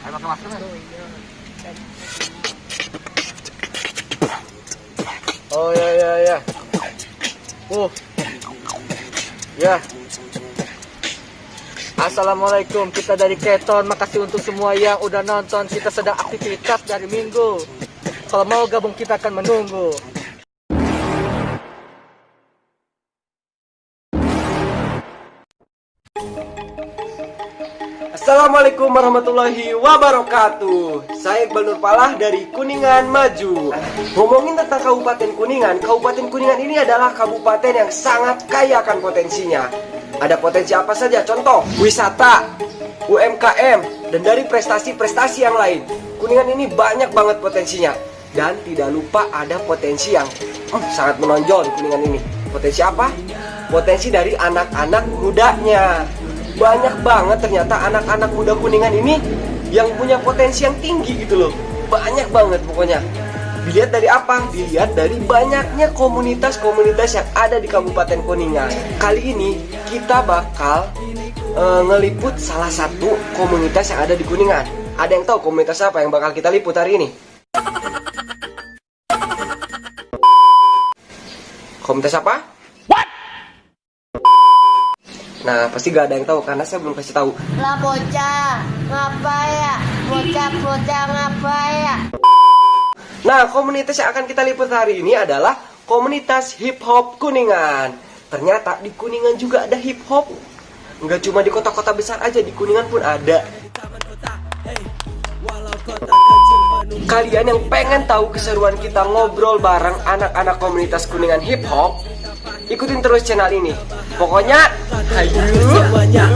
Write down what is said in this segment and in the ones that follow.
Ayo pakai masker kan? Oh ya. Ya. Assalamualaikum, kita dari Keton. Makasih untuk semua yang udah nonton. Kita sedang aktivitas dari minggu. Kalau mau gabung kita akan menunggu. Assalamualaikum warahmatullahi wabarakatuh. Saya Iqbal Nurpalah dari Kuningan Maju. Ngomongin tentang Kabupaten Kuningan ini adalah kabupaten yang sangat kaya akan potensinya. Ada potensi apa saja? Contoh, wisata, UMKM, dan dari prestasi-prestasi yang lain. Kuningan ini banyak banget potensinya. Dan tidak lupa ada potensi yang sangat menonjol di Kuningan ini. Potensi apa? Potensi dari anak-anak mudanya. Banyak banget ternyata anak-anak muda Kuningan ini yang punya potensi yang tinggi gitu loh. Banyak banget pokoknya. Dilihat dari apa? Dilihat dari banyaknya komunitas-komunitas yang ada di Kabupaten Kuningan. Kali ini kita bakal ngeliput salah satu komunitas yang ada di Kuningan. Ada yang tahu komunitas apa yang bakal kita liput hari ini? Komunitas apa? Nah, pasti gak ada yang tahu karena saya belum kasih tahu. Lah bocah, ngapa ya? Bocah ngapa ya? Nah, komunitas yang akan kita liput hari ini adalah komunitas hip hop Kuningan. Ternyata di Kuningan juga ada hip hop. Nggak cuma di kota-kota besar aja, di Kuningan pun ada. Kalian yang pengen tahu keseruan kita ngobrol bareng anak-anak komunitas Kuningan hip hop, ikutin terus channel ini. Pokoknya, ayo semuanya.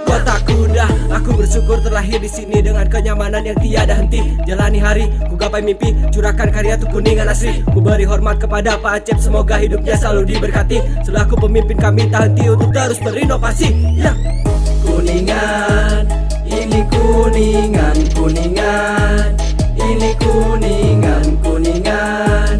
Kota kuda, aku bersyukur terlahir di sini dengan kenyamanan yang tiada henti. Jalani hari, ku gapai mimpi, curahkan karya tuh Kuningan asli. Ku beri hormat kepada Pak Acep, semoga hidupnya selalu diberkati. Selaku pemimpin kami tak henti untuk terus berinovasi. Ya. Kuningan, ini Kuningan, Kuningan. Ini Kuningan, Kuningan.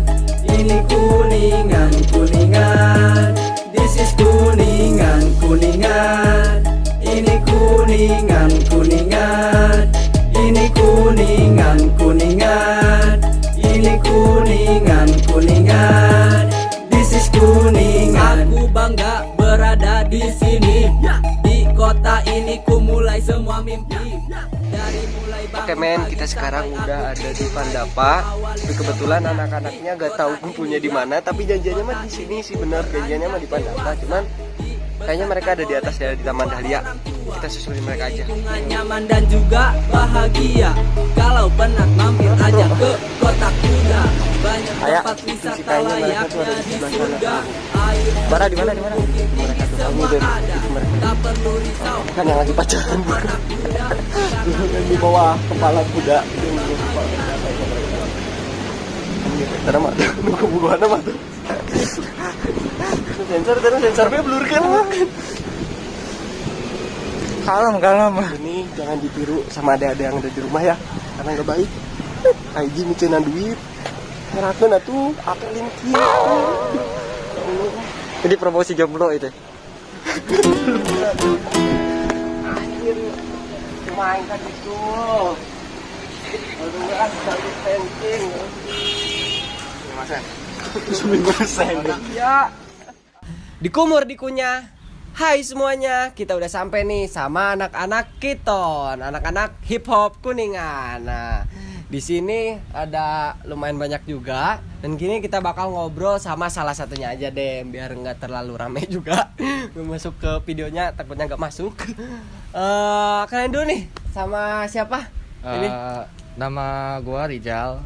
Ini Kuningan, Kuningan. This is Kuningan, Kuningan. Ini Kuningan, Kuningan. Ini Kuningan, Kuningan. Ini Kuningan, Kuningan. This is Kuningan. Aku bangga berada di sini. Di kota ini ku mulai semua mimpi. Dari mulai Oke men, kita sekarang udah ada di Pandapa. Tapi kebetulan anak-anaknya gak tahu kumpulnya di mana. Tapi janjiannya mah di sini sih, bener janjiannya mah di Pandapa. Cuman kayaknya mereka ada di atas ya, di Taman Dahlia. Kita susulin mereka aja. nyaman dan juga bahagia. Kalau penat mampir aja ke kota kuda. Banyak tempat wisata layaknya di surga. Bara di mana? Mereka tuh kamu deh. Tak perlu risau. Kan yang lagi pacaran bukan? Di bawah kepala kuda. Ada mah, nunggu buruan mah tuh. Sensornya blur kan? Kalem. Ini jangan ditiru sama adik-adik yang ada di rumah ya, karena nggak baik. Aiji micenan duit, ngerakeun atuh, apelin kieu. Ini promosi jomblo itu. Anjir, main kan gitu. Aduh, selalu penting. Seminggu ya. Dikumur dikunyah. Hai semuanya, kita udah sampai nih sama anak-anak Keton, anak-anak hip hop Kuningan. Nah, di sini ada lumayan banyak juga. Dan kini kita bakal ngobrol sama salah satunya aja deh, biar nggak terlalu rame juga. Masuk ke videonya takutnya nggak masuk. Kalian dulu nih, sama siapa? Ini Nama gua Rijal.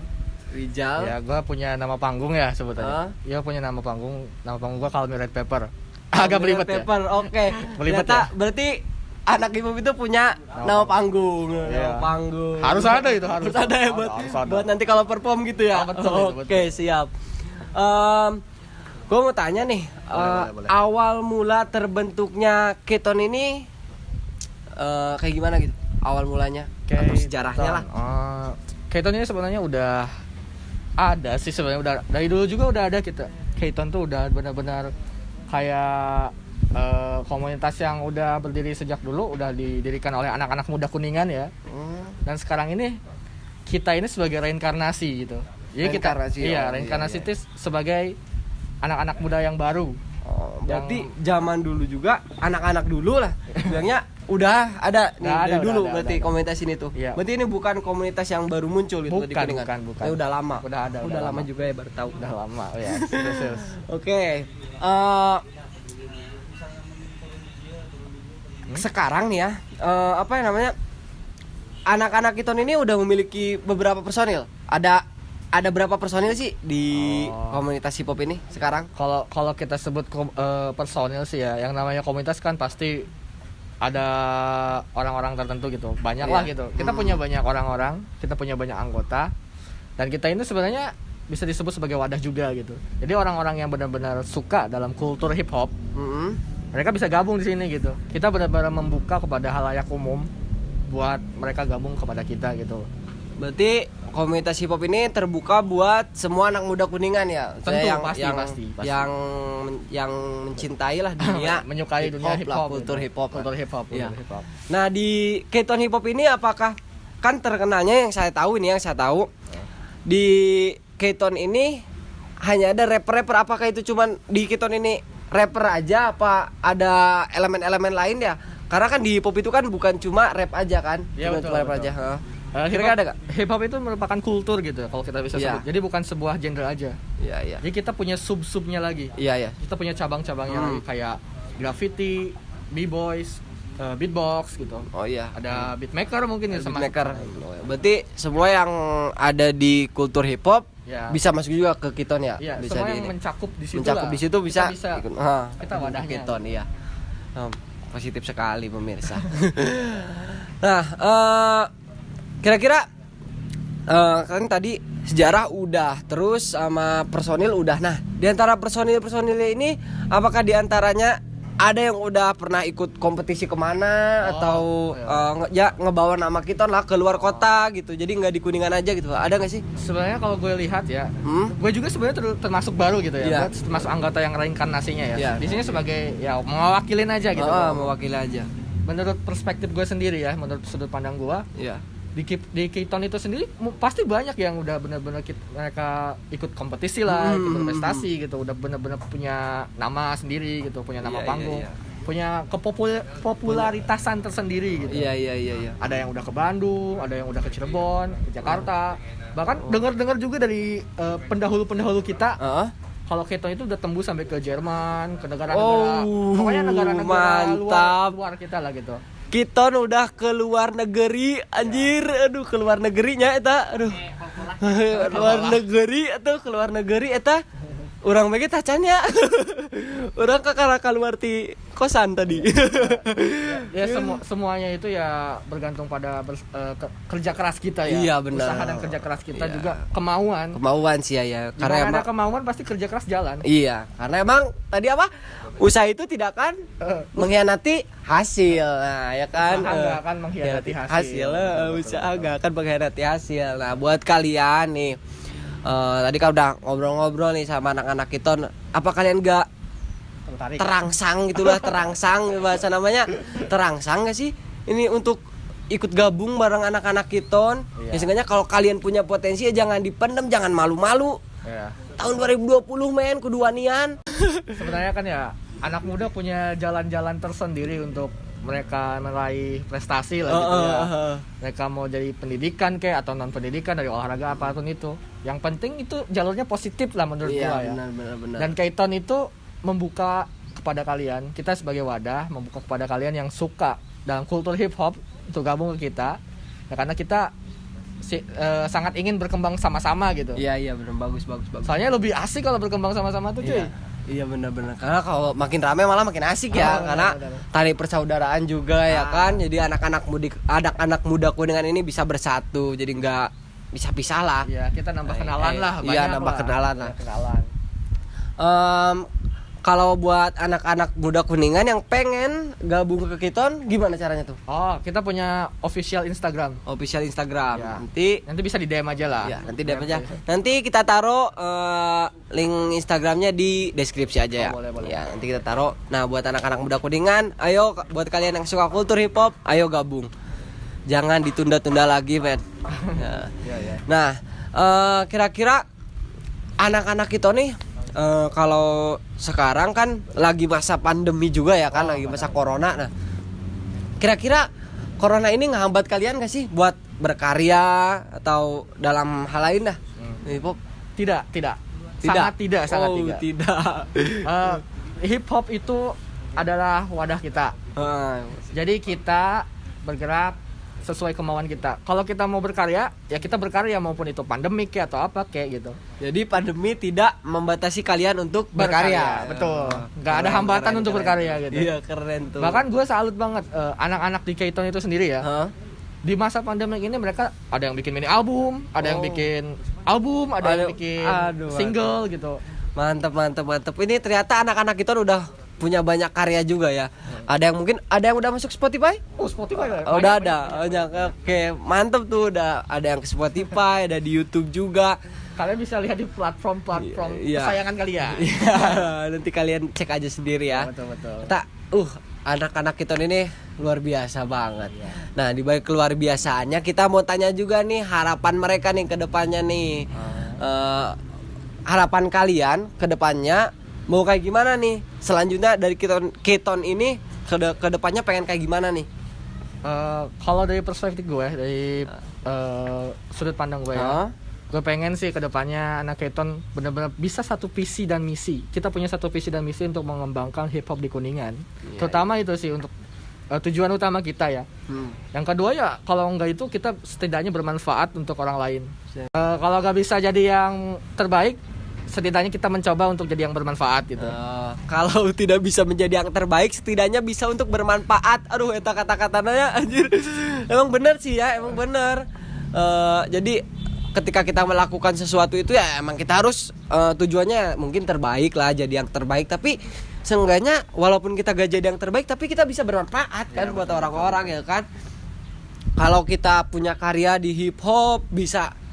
Rijal. Ya, gua punya nama panggung ya sebutannya. Iya, punya nama panggung. Nama panggung gua Call Me Red Pepper. Agak belibet ya. Oke. Belibet Ternyata ya? berarti anak ibu itu punya nama panggung. Iya. Nama panggung. Harus ada itu, harus ada ya harus ada. buat nanti kalau perform gitu ya. Betul, Oke, siap. Gue mau tanya nih, boleh. awal mula terbentuknya Keton ini kayak gimana gitu? Awal mulanya atau sejarahnya lah. Keton ini sebenarnya udah ada sih sebenarnya, udah dari dulu juga udah ada kita. Keton tuh udah benar-benar kayak komunitas yang udah berdiri sejak dulu, udah didirikan oleh anak-anak muda Kuningan ya. Dan sekarang ini kita ini sebagai reinkarnasi gitu. Jadi Reinkarnasi, reinkarnasi iya. itu sebagai anak-anak muda yang baru. Berarti zaman dulu juga anak-anak dulu lah bilangnya udah ada nih Udah dari ada, dulu udah berarti ada. komunitas ini tuh. Iya. Berarti ini bukan komunitas yang baru muncul itu di Bukan, Kuningan. bukan. Ya, udah lama. Udah lama lama. juga ya baru tahu. Udah lama ya. Terus. Oke. Sekarang nih ya, apa yang namanya? Anak-anak Kiton ini udah memiliki beberapa personil. Ada berapa personil sih di komunitas hip hop ini sekarang? Kalau kita sebut personil sih ya, yang namanya komunitas kan pasti ada orang-orang tertentu gitu, banyak lah gitu. Kita punya banyak orang-orang, kita punya banyak anggota, dan kita ini sebenarnya bisa disebut sebagai wadah juga gitu. Jadi orang-orang yang benar-benar suka dalam kultur hip hop, mereka bisa gabung di sini gitu. Kita benar-benar membuka kepada halayak umum buat mereka gabung kepada kita gitu. Berarti komunitas hip hop ini terbuka buat semua anak muda Kuningan ya. Tentu, Saya pasti. yang mencintai lah dunia Menyukai dunia hip hop, kultur hip hop. kultur hip hop. Iya. Nah, di Kiton hip hop ini apakah kan terkenalnya yang saya tahu di Kiton ini hanya ada rapper-rapper, apakah itu cuman di Kiton ini rapper aja apa ada elemen-elemen lain ya? Karena kan di hip hop itu kan bukan cuma rap aja kan? Iya, Cuma rap betul. aja. Kira-kira ada gak? Hip hop itu merupakan kultur gitu ya, kalau kita bisa Iya. sebut. Jadi bukan sebuah genre aja. Iya. Jadi kita punya sub-subnya lagi. Iya. Kita punya cabang-cabangnya lagi kayak graffiti, b-boys, beatbox gitu. Oh iya. Ada beatmaker mungkin ya sama. Beatmaker. Berarti semua yang ada di kultur hip hop Ya. bisa masuk juga ke Kiton ya? Iya, Bisa semua di yang ini. mencakup di situ Mencakup lah. di situ bisa. Kita ikut. kita wadahnya. Kiton iya. Positif sekali pemirsa. Nah, kira-kira kan tadi sejarah udah, terus sama personil udah. Nah, di antara personil ini apakah di antaranya ada yang udah pernah ikut kompetisi kemana atau ngebawa nama Kiton lah ke luar kota gitu. Jadi nggak di Kuningan aja gitu. Ada nggak sih? Sebenarnya kalau gue lihat ya, gue juga sebenarnya termasuk baru gitu ya. Iya. Gue termasuk anggota yang reinkarnasinya ya. Iya. Di sini sebagai ya mewakilin aja gitu. Mewakili aja. Menurut perspektif gue sendiri ya, menurut sudut pandang gue, Iya. di Kiton itu sendiri pasti banyak yang udah benar-benar mereka ikut kompetisi lah, ikut berprestasi gitu, udah benar-benar punya nama sendiri gitu, punya nama panggung, punya kepopularitasan tersendiri gitu. Iya. Ada yang udah ke Bandung, ada yang udah ke Cirebon, ke Jakarta, bahkan dengar-dengar juga dari pendahulu-pendahulu kita. Kalau Kiton itu udah tembus sampai ke Jerman, ke negara-negara, pokoknya negara-negara luar kita lah gitu. Kiton udah ke luar negeri, anjir, aduh ke luar negerinya eta, aduh. Keluar negeri eta. Urang mege tacannya. Urang kakara keluar ti kosan tadi. Ya semuanya itu ya bergantung pada kerja keras kita ya. Iya, benar. Usaha dan kerja keras kita Iya. juga kemauan. Kemauan sih ya. Karena ada kemauan pasti kerja keras jalan. Iya, karena emang tadi apa? Usaha itu tidak akan mengkhianati hasil. Nah, ya kan? Usaha nggak akan mengkhianati hasil. Usaha nggak akan mengkhianati hasil. Nah, buat kalian nih, tadi kan udah ngobrol-ngobrol nih sama anak-anak Kiton. Apa kalian nggak Tertarik. terangsang gitulah, terangsang bahasa namanya, terangsang nggak sih? Ini untuk ikut gabung bareng anak-anak Kiton. Iya. Ya seenggaknya kalau kalian punya potensi ya jangan dipendem, jangan malu-malu. Ya. Tahun 2020 men, kuduanian. Sebenarnya kan ya anak muda punya jalan-jalan tersendiri untuk mereka meraih prestasi lah gitu ya. Mereka mau jadi pendidikan kayak atau non pendidikan, dari olahraga apapun itu. Yang penting itu jalurnya positif lah menurut gua ya. Benar. Dan Kiton itu membuka kepada kalian, kita sebagai wadah membuka kepada kalian yang suka dalam kultur hip hop untuk gabung ke kita. Ya, karena kita sangat ingin berkembang sama-sama gitu. Iya benar, bagus. Soalnya lebih asik kalau berkembang sama-sama tuh cuy. Iya benar. Karena kalau makin rame malah makin asik ya, karena benar. tali persaudaraan juga ya kan. Jadi anak-anak muda Kuningan ini bisa bersatu, jadi nggak bisa pisah lah. Iya, kita nambah kenalan lah. Iya, banyak nambah lah. kenalan lah. Kenalan. Kalau buat anak-anak muda Kuningan yang pengen gabung ke Kiton, gimana caranya tuh? Oh, kita punya official Instagram. Official Instagram. Ya. Nanti bisa di DM aja lah. ya, nanti DM aja. Nanti kita taruh link Instagramnya di deskripsi aja ya. Boleh. Ya, nanti kita taruh. Nah, buat anak-anak muda Kuningan, ayo buat kalian yang suka kultur hip hop, ayo gabung. Jangan ditunda-tunda lagi, men. Ya. Ya. Nah, kira-kira anak-anak kita nih kalau sekarang kan lagi masa pandemi juga ya kan, lagi masa corona. Nah, kira-kira corona ini ngehambat kalian gak sih buat berkarya atau dalam hal lain dah? Hip hop? Tidak. Sangat tidak. Tidak. Hip hop itu adalah wadah kita. Jadi kita bergerak sesuai kemauan kita. Kalau kita mau berkarya, ya kita berkarya maupun itu pandemik ya atau apa kayak gitu. Jadi pandemi tidak membatasi kalian untuk berkarya. Betul. Nggak ada hambatan untuk berkarya gitu. Iya, keren tuh. Bahkan gue salut banget anak-anak di Kiton itu sendiri ya. Di masa pandemik ini mereka ada yang bikin mini album, ada yang bikin album, ada yang bikin single gitu. Mantap. Ini ternyata anak-anak kita udah punya banyak karya juga ya. Ada yang udah masuk Spotify? Oh, Spotify ya? Udah ada. Oke, mantap tuh, udah ada yang ke Spotify, ada di YouTube juga. Kalian bisa lihat di platform Iya. kesayangan kalian. Iya, nanti kalian cek aja sendiri ya. Betul. Anak-anak kita ini luar biasa banget. Nah, di balik luar biasaannya kita mau tanya juga nih harapan mereka nih ke depannya nih. Harapan kalian ke depannya mau kayak gimana nih? Selanjutnya dari Kiton ini ke depannya pengen kayak gimana nih? Kalau dari perspektif gue, dari sudut pandang gue ya, gue pengen sih kedepannya anak Kiton benar-benar bisa satu visi dan misi. Kita punya satu visi dan misi untuk mengembangkan hip hop di Kuningan. Terutama itu sih untuk tujuan utama kita ya. Yang kedua ya kalau enggak itu kita setidaknya bermanfaat untuk orang lain. Kalau nggak bisa jadi yang terbaik, setidaknya kita mencoba untuk jadi yang bermanfaat gitu. Kalau tidak bisa menjadi yang terbaik, setidaknya bisa untuk bermanfaat. Aduh, eta kata-katanya anjir. Emang bener sih ya, emang bener. Jadi ketika kita melakukan sesuatu itu ya emang kita harus tujuannya mungkin terbaik lah, jadi yang terbaik. Tapi seenggaknya walaupun kita gak jadi yang terbaik, tapi kita bisa bermanfaat kan buat orang-orang ya kan. Kalau kita punya karya di hip hop bisa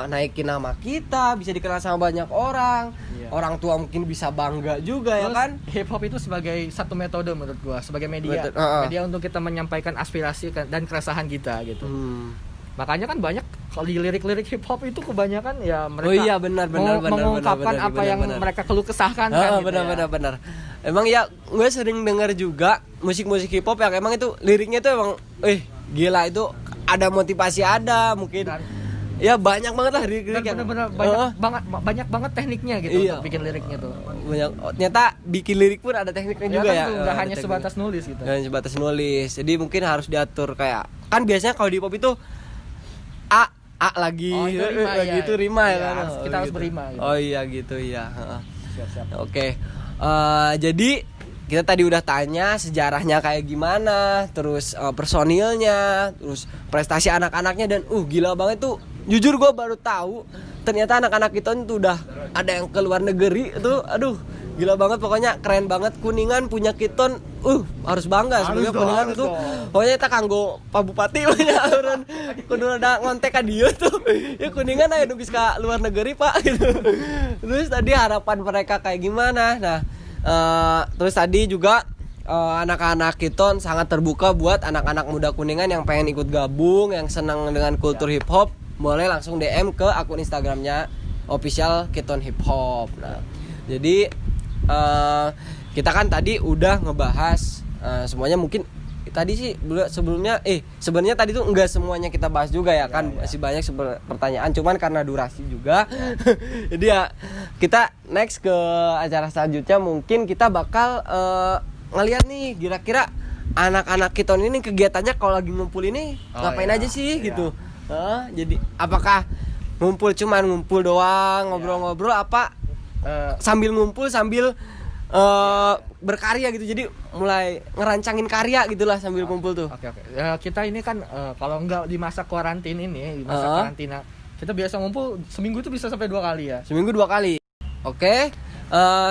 naikin nama kita, bisa dikenal sama banyak orang. Orang tua mungkin bisa bangga juga. Terus, ya kan. Hip hop itu sebagai satu metode menurut gua, sebagai media untuk kita menyampaikan aspirasi dan keresahan kita gitu. Makanya kan banyak kalau di lirik-lirik hip hop itu kebanyakan ya mereka mengungkapkan apa yang mereka keluh kesahkan kan. Benar. Emang ya gue sering dengar juga musik-musik hip hop yang emang itu liriknya itu emang gila, itu ada motivasi, ada mungkin ya banyak banget lah lirik yang bener-bener banyak banget tekniknya gitu untuk bikin liriknya tuh. Ternyata bikin lirik pun ada tekniknya juga ya. Nggak hanya sebatas nulis gitu. Hanya sebatas nulis. Jadi mungkin harus diatur kayak kan biasanya kalau di hip hop itu A lagi gitu rima ya kan. Kita harus berima gitu. Oh iya gitu ya. Siap. Oke. Jadi kita tadi udah tanya sejarahnya kayak gimana, terus personilnya, terus prestasi anak-anaknya dan gila banget tuh. Jujur gue baru tahu ternyata anak-anak kita tuh udah ada yang ke luar negeri tuh. Aduh, gila banget, pokoknya keren banget. Kuningan punya Kiton, harus bangga sebenarnya. Kuningan itu pokoknya kita kanggo Pak Bupati punya orang kudu ada ngontek ka dieu tuh. Ya Kuningan aya nu geus ka luar negeri, Pak gitu. Terus tadi harapan mereka kayak gimana? Nah, terus tadi juga anak-anak Kiton sangat terbuka buat anak-anak muda Kuningan yang pengen ikut gabung, yang senang dengan kultur hip hop, boleh langsung DM ke akun Instagramnya official Kiton Hip Hop. Nah, jadi kita kan tadi udah ngebahas semuanya. Mungkin tadi sih sebelumnya sebenarnya tadi tuh enggak semuanya kita bahas juga ya kan. Masih banyak pertanyaan, cuman karena durasi juga. Jadi ya kita next ke acara selanjutnya mungkin kita bakal ngeliat nih kira-kira anak-anak Kiton ini kegiatannya kalau lagi ngumpul ini ngapain aja sih gitu. Jadi apakah ngumpul doang, ngobrol-ngobrol apa sambil ngumpul sambil berkarya gitu. Jadi mulai ngerancangin karya gitulah sambil kumpul tuh. Oke. Kita ini kan kalau enggak di masa karantin ini, di masa karantina, kita biasa ngumpul seminggu itu bisa sampai 2 kali ya. Seminggu 2 kali. Oke.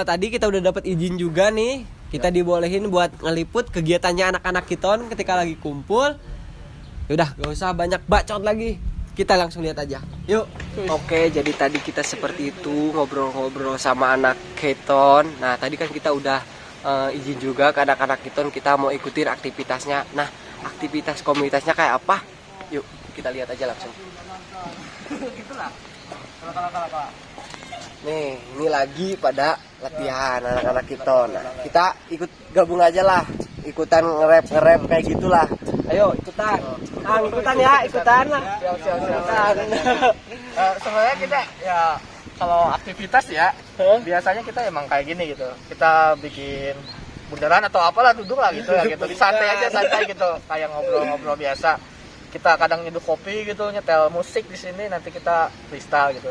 Tadi kita udah dapat izin juga nih. Kita dibolehin buat ngeliput kegiatannya anak-anak Kiton ketika lagi kumpul. Yaudah, gak usah banyak bacot lagi. Kita langsung lihat aja. Yuk. Oke, jadi tadi kita seperti itu ngobrol-ngobrol sama anak Keton. Nah, tadi kan kita udah izin juga ke anak-anak Keton, kita mau ikutin aktivitasnya. Nah, aktivitas komunitasnya kayak apa? Yuk, kita lihat aja langsung. Gitulah. Nih, ini lagi pada latihan anak-anak Keton. Nah, kita ikut gabung aja lah. Ikutan nge-rap kayak gitulah. Ayo, ikutan. Ikutan ya, ikutan lah. Siap. Sebenarnya kita ya kalau aktivitas ya biasanya kita emang kayak gini gitu. Kita bikin bundaran atau apalah duduk lah gitu ya gitu. Santai gitu. Kayak ngobrol-ngobrol biasa. Kita kadang nyeduh kopi gitu, nyetel musik di sini, nanti kita freestyle gitu.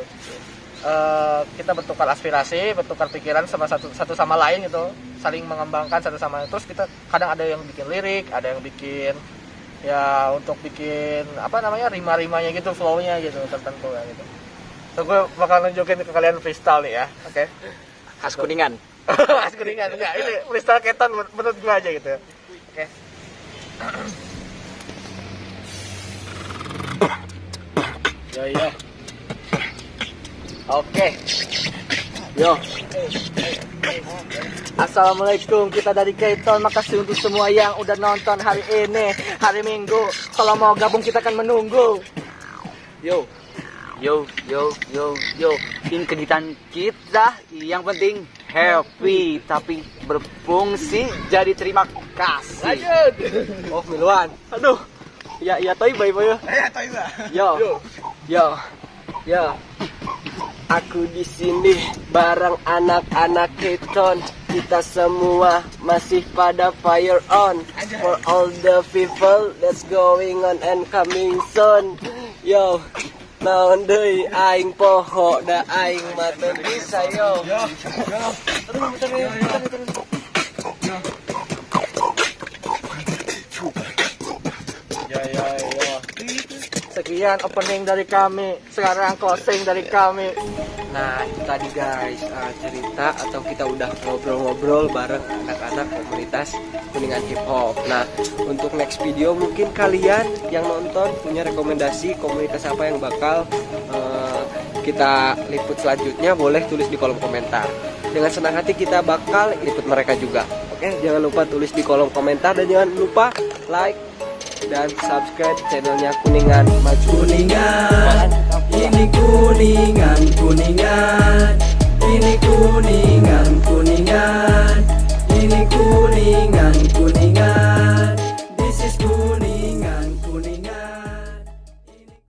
Kita bertukar aspirasi, bertukar pikiran sama satu sama lain gitu, saling mengembangkan satu sama lain. Terus kita kadang ada yang bikin lirik, ada yang bikin ya untuk bikin apa namanya rima-rimanya gitu, flow-nya gitu tertentu ya gitu. So gue bakal nunjukin ke kalian freestyle nih ya, oke? Khas Kuningan. Khas Kuningan enggak, ini freestyle Keton menurut gue aja gitu. Oke. Yo. Oke. Yo. Assalamualaikum, kita dari Keton. Makasih untuk semua yang udah nonton hari ini, hari Minggu. Kalau mau gabung kita akan menunggu. Yo. Ini kegiatan kita yang penting happy tapi berfungsi. Jadi terima kasih. Lanjut. Oh, miluan. Aduh. Ya toy bye. Yo. Aku di sini bareng anak-anak Keton. Kita semua masih pada fire on. For all the people that's going on and coming soon. Yo, naon deui aing poho da aing mah teu bisa yo. Ya. Sekian opening dari kami. Sekarang closing dari kami. Nah, itu tadi guys, cerita atau kita udah ngobrol-ngobrol bareng anak-anak komunitas Kuningan Hip Hop. Nah, untuk next video mungkin kalian yang nonton punya rekomendasi komunitas apa yang bakal kita liput selanjutnya, boleh tulis di kolom komentar. Dengan senang hati kita bakal liput mereka juga. Oke, jangan lupa tulis di kolom komentar dan jangan lupa like dan subscribe channelnya Kuningan Maju. Kuningan, ini Kuningan.